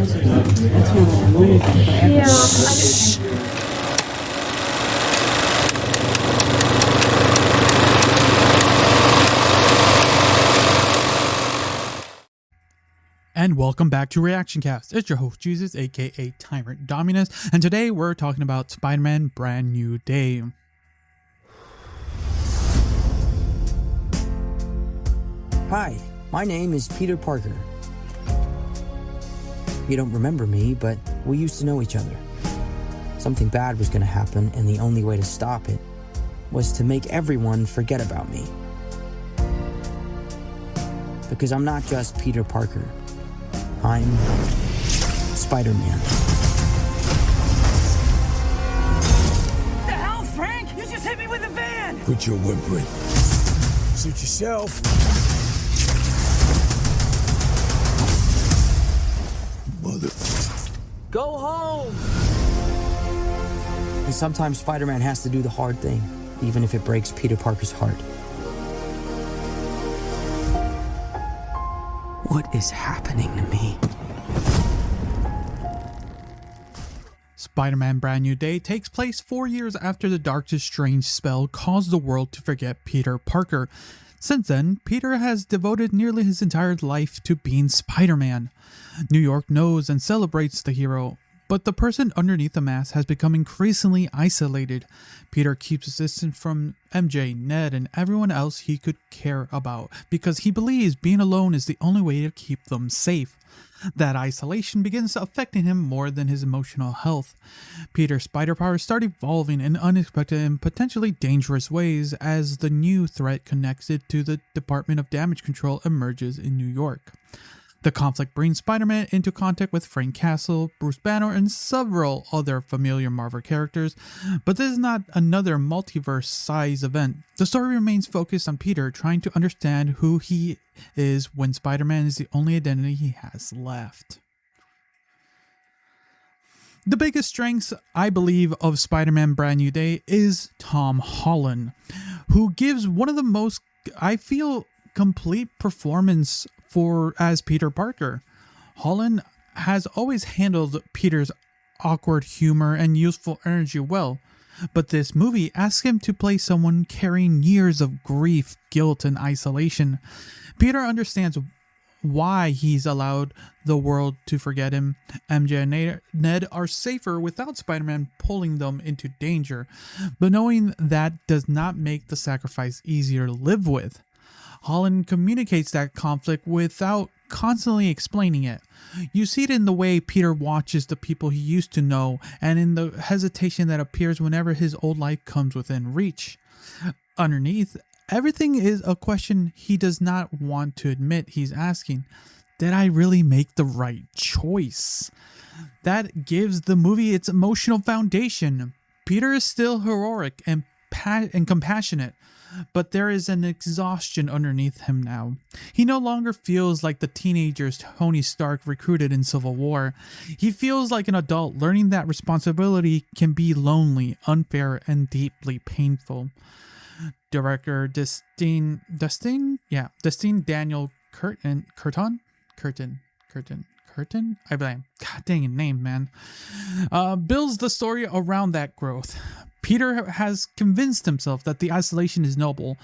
And welcome back to Reactioncast. It's your host, Jesus, aka Tyrant Dominus, and today we're talking about Spider-Man Brand New Day. Hi, my name is Peter Parker. You don't remember me, but we used to know each other. Something bad was going to happen, and the only way to stop it was to make everyone forget about me. Because I'm not just Peter Parker. I'm Spider-Man. The hell, Frank? You just hit me with a van! Quit your whimpering. Suit yourself. Mother. Go home! And sometimes Spider-Man has to do the hard thing, even if it breaks Peter Parker's heart. What is happening to me? Spider-Man Brand New Day takes place 4 years after the Doctor Strange spell caused the world to forget Peter Parker. Since then, Peter has devoted nearly his entire life to being Spider-Man. New York knows and celebrates the hero, but the person underneath the mask has become increasingly isolated. Peter keeps his distance from MJ, Ned, and everyone else he could care about because he believes being alone is the only way to keep them safe. That isolation begins affecting him more than his emotional health. Peter's spider powers start evolving in unexpected and potentially dangerous ways as the new threat connected to the Department of Damage Control emerges in New York. The conflict brings Spider-Man into contact with Frank Castle, Bruce Banner, and several other familiar Marvel characters, but this is not another multiverse-size event. The story remains focused on Peter trying to understand who he is when Spider-Man is the only identity he has left. The biggest strengths, I believe, of Spider-Man Brand New Day is Tom Holland, who gives one of the most, I feel, complete performance as Peter Parker. Holland has always handled Peter's awkward humor and youthful energy well, but this movie asks him to play someone carrying years of grief, guilt, and isolation. Peter understands why he's allowed the world to forget him. MJ and Ned are safer without Spider-Man pulling them into danger, but knowing that does not make the sacrifice easier to live with. Holland communicates that conflict without constantly explaining it. You see it in the way Peter watches the people he used to know and in the hesitation that appears whenever his old life comes within reach. Underneath, everything is a question he does not want to admit he's asking. Did I really make the right choice? That gives the movie its emotional foundation. Peter is still heroic and compassionate, but there is an exhaustion underneath him now. He no longer feels like the teenagers Tony Stark recruited in Civil War. He feels like an adult learning that responsibility can be lonely, unfair, and deeply painful. Director Destin Daniel Cretton, I blame. God dang it, name, man. Builds the story around that growth. Peter has convinced himself that the isolation is noble,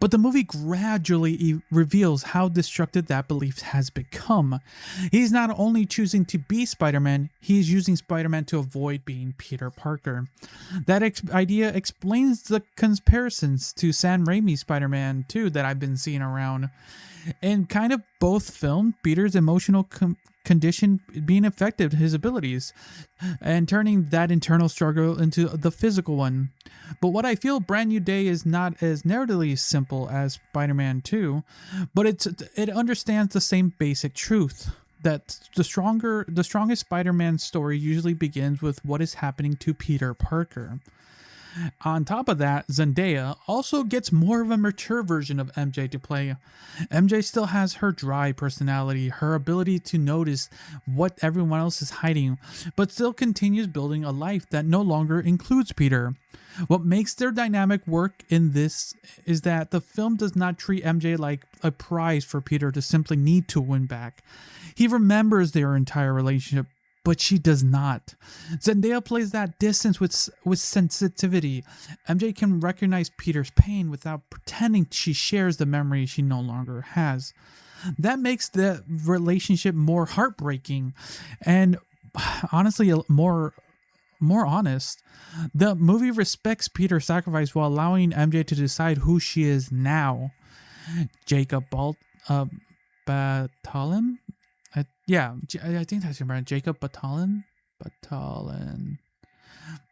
but the movie gradually reveals how destructive that belief has become. He's not only choosing to be Spider-Man, he's using Spider-Man to avoid being Peter Parker. That idea explains the comparisons to Sam Raimi's Spider-Man 2 that I've been seeing around. In kind of both films, Peter's emotional condition being affected his abilities and turning that internal struggle into the physical one. But what I feel Brand New Day is not as narratively simple as Spider-Man 2, but it understands the same basic truth that the strongest Spider-Man story usually begins with what is happening to Peter Parker. On top of that, Zendaya also gets more of a mature version of MJ to play. MJ still has her dry personality, her ability to notice what everyone else is hiding, but still continues building a life that no longer includes Peter. What makes their dynamic work in this is that the film does not treat MJ like a prize for Peter to simply need to win back. He remembers their entire relationship, but she does not. Zendaya plays that distance with sensitivity. MJ can recognize Peter's pain without pretending she shares the memory she no longer has. That makes the relationship more heartbreaking and honestly more honest. The movie respects Peter's sacrifice while allowing MJ to decide who she is now. Jacob Batalon? I think that's your brand. Jacob Batalon?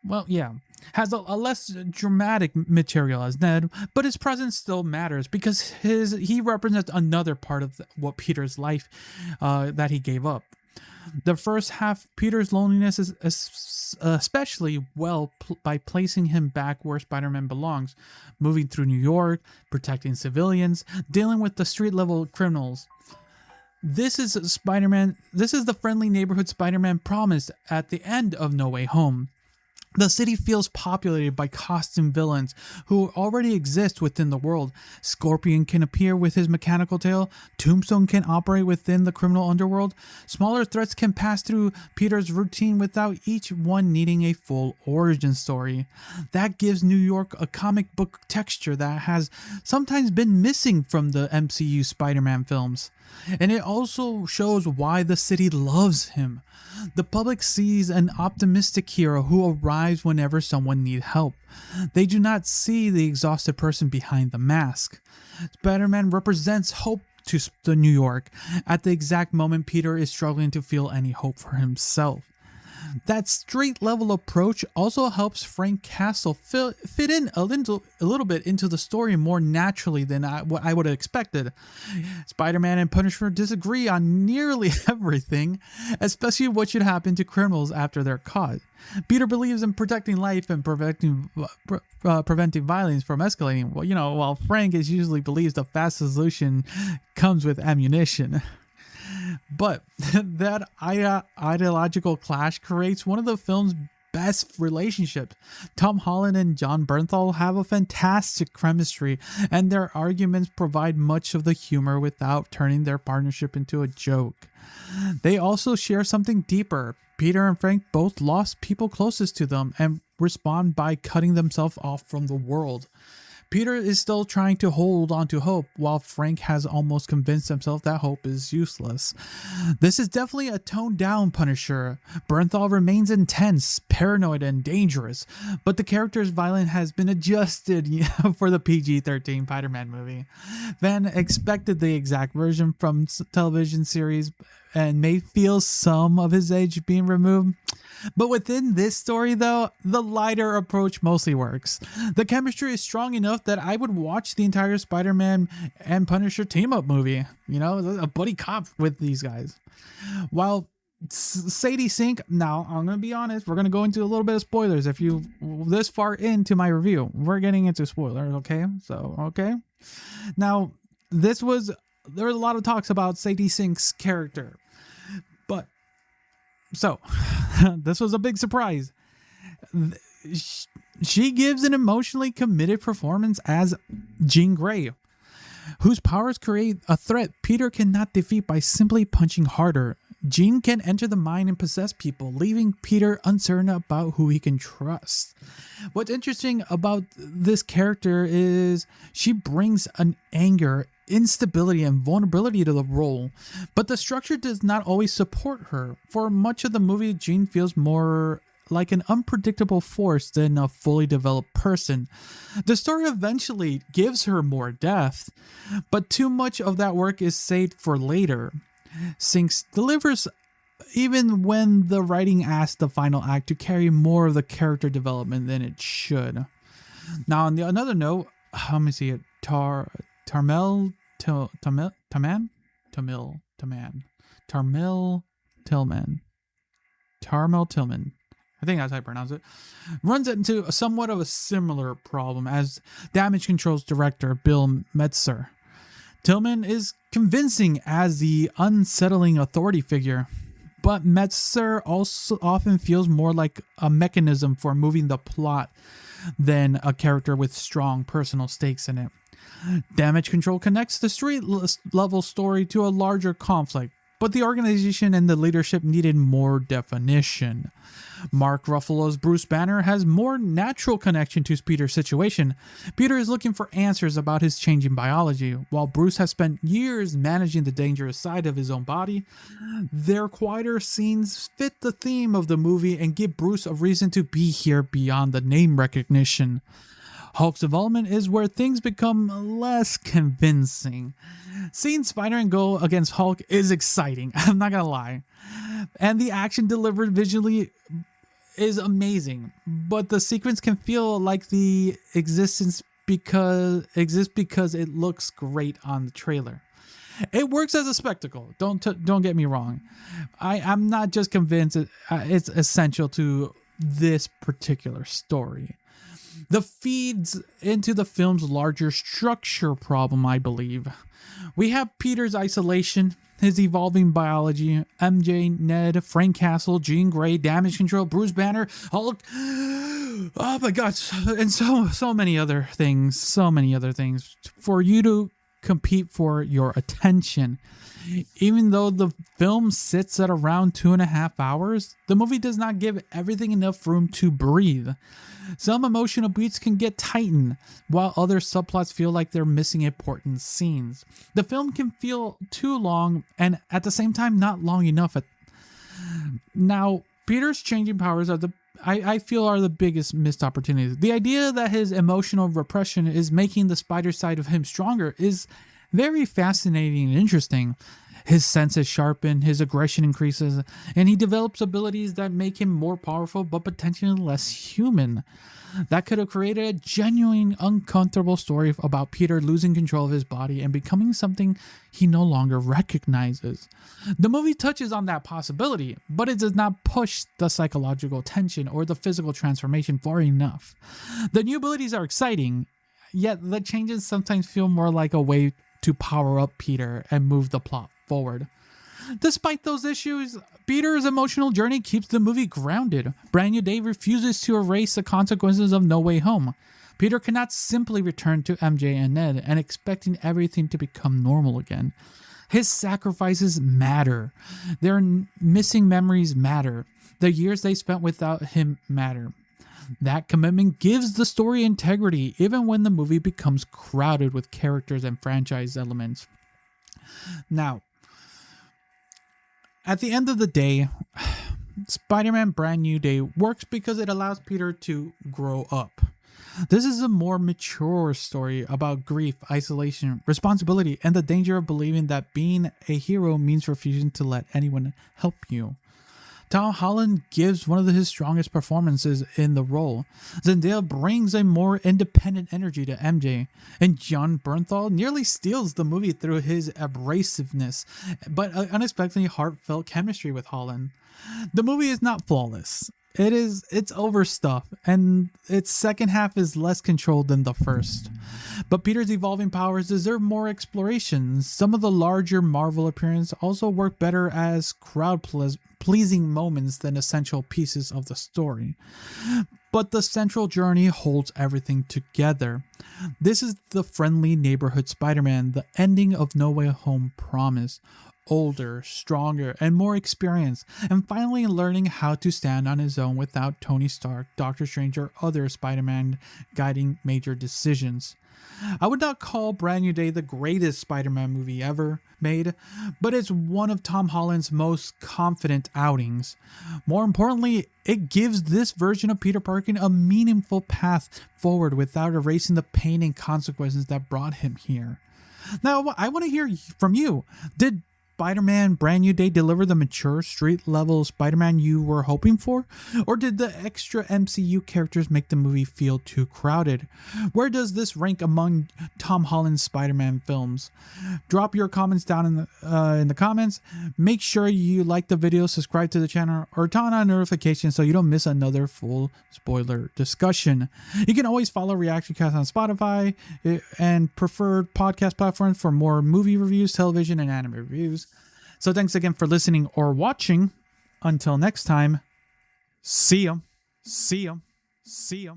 Well, yeah. Has a less dramatic material as Ned, but his presence still matters because he represents another part of what Peter's life that he gave up. The first half, Peter's loneliness is especially by placing him back where Spider-Man belongs, moving through New York, protecting civilians, dealing with the street-level criminals. This is the friendly neighborhood Spider-Man promised at the end of No Way Home. The city feels populated by costume villains who already exist within the world. Scorpion can appear with his mechanical tail. Tombstone can operate within the criminal underworld. Smaller threats can pass through Peter's routine without each one needing a full origin story. That gives New York a comic book texture that has sometimes been missing from the MCU Spider-Man films. And it also shows why the city loves him. The public sees an optimistic hero who arrives whenever someone needs help. They do not see the exhausted person behind the mask. Spider-Man represents hope to New York at the exact moment Peter is struggling to feel any hope for himself. That street-level approach also helps Frank Castle fit in a little bit into the story more naturally than what I would have expected. Spider-Man and Punisher disagree on nearly everything, especially what should happen to criminals after they're caught. Peter believes in protecting life and preventing violence from escalating, while Frank usually believes the fastest solution comes with ammunition. But that ideological clash creates one of the film's best relationships. Tom Holland and John Bernthal have a fantastic chemistry, and their arguments provide much of the humor without turning their partnership into a joke. They also share something deeper. Peter and Frank both lost people closest to them and respond by cutting themselves off from the world. Peter is still trying to hold on to hope, while Frank has almost convinced himself that hope is useless. This is definitely a toned-down Punisher. Bernthal remains intense, paranoid, and dangerous, but the character's violence has been adjusted for the PG-13 Spider-Man movie. Van expected the exact version from television series and may feel some of his age being removed. But within this story, though, the lighter approach mostly works. The chemistry is strong enough that I would watch the entire Spider-Man and Punisher team-up movie. A buddy cop with these guys. While Sadie Sink, now I'm going to be honest, we're going to go into a little bit of spoilers. If you this far into my review, we're getting into spoilers, okay? Okay. Now, there was a lot of talks about Sadie Sink's character. So, this was a big surprise. She gives an emotionally committed performance as Jean Grey, whose powers create a threat Peter cannot defeat by simply punching harder. Jean can enter the mind and possess people, leaving Peter uncertain about who he can trust. What's interesting about this character is she brings an anger, instability, and vulnerability to the role, but the structure does not always support her. For much of the movie, Jean feels more like an unpredictable force than a fully developed person. The story eventually gives her more depth, but too much of that work is saved for later. Sinks delivers even when the writing asks the final act to carry more of the character development than it should. Now, on another note, let me see it. Tarmel Tillman. I think that's how I pronounce it, runs into somewhat of a similar problem as Damage Control's director Bill Metzer. Tillman is convincing as the unsettling authority figure, but Metzer also often feels more like a mechanism for moving the plot than a character with strong personal stakes in it. Damage Control connects the street level story to a larger conflict, but the organization and the leadership needed more definition. Mark Ruffalo's Bruce Banner has more natural connection to Peter's situation. Peter is looking for answers about his changing biology, while Bruce has spent years managing the dangerous side of his own body. Their quieter scenes fit the theme of the movie and give Bruce a reason to be here beyond the name recognition. Hulk's development is where things become less convincing. Seeing Spider-Man go against Hulk is exciting, I'm not gonna lie. And the action delivered visually is amazing, but the sequence can feel like the exists because it looks great on the trailer. It works as a spectacle, don't get me wrong. I'm not just convinced it's essential to this particular story. The feeds into the film's larger structure problem, I believe. We have Peter's isolation, his evolving biology, MJ, Ned, Frank Castle, Jean Grey, Damage Control, Bruce Banner, Hulk. Oh my God, and so many other things. So many other things for you to compete for your attention. Even though the film sits at around 2.5 hours, the movie does not give everything enough room to breathe. Some emotional beats can get tightened, while other subplots feel like they're missing important scenes. The film can feel too long and at the same time not long enough. Now, Peter's changing powers are I feel are the biggest missed opportunities. The idea that his emotional repression is making the spider side of him stronger is very fascinating and interesting. His senses sharpen, his aggression increases, and he develops abilities that make him more powerful but potentially less human. That could have created a genuine, uncomfortable story about Peter losing control of his body and becoming something he no longer recognizes. The movie touches on that possibility, but it does not push the psychological tension or the physical transformation far enough. The new abilities are exciting, yet the changes sometimes feel more like a way to power up Peter and move the plot forward. Despite those issues, Peter's emotional journey keeps the movie grounded. Brand New Day refuses to erase the consequences of No Way Home. Peter cannot simply return to MJ and Ned and expecting everything to become normal again. His sacrifices matter. Their missing memories matter. The years they spent without him matter. That commitment gives the story integrity, even when the movie becomes crowded with characters and franchise elements. Now, at the end of the day, Spider-Man Brand New Day works because it allows Peter to grow up. This is a more mature story about grief, isolation, responsibility, and the danger of believing that being a hero means refusing to let anyone help you. Tom Holland gives one of his strongest performances in the role. Zendaya brings a more independent energy to MJ, and Jon Bernthal nearly steals the movie through his abrasiveness, but unexpectedly heartfelt chemistry with Holland. The movie is not flawless. It's overstuffed, and its second half is less controlled than the first. But Peter's evolving powers deserve more exploration. Some of the larger Marvel appearances also work better as crowd-pleasing moments than essential pieces of the story. But the central journey holds everything together. This is the friendly neighborhood Spider-Man the ending of No Way Home promised. Older, stronger, and more experienced, and finally learning how to stand on his own without Tony Stark, Doctor Strange, or other Spider-Man guiding major decisions. I would not call Brand New Day the greatest Spider-Man movie ever made, but it's one of Tom Holland's most confident outings. More importantly, it gives this version of Peter Parker a meaningful path forward without erasing the pain and consequences that brought him here. Now, I want to hear from you. Did Spider-Man Brand New Day deliver the mature street-level Spider-Man you were hoping for? Or did the extra MCU characters make the movie feel too crowded? Where does this rank among Tom Holland's Spider-Man films? Drop your comments down in the comments. Make sure you like the video, subscribe to the channel, or turn on notifications so you don't miss another full spoiler discussion. You can always follow Reactioncast on Spotify and preferred podcast platforms for more movie reviews, television, and anime reviews. So thanks again for listening or watching. Until next time, see ya. See ya. See ya.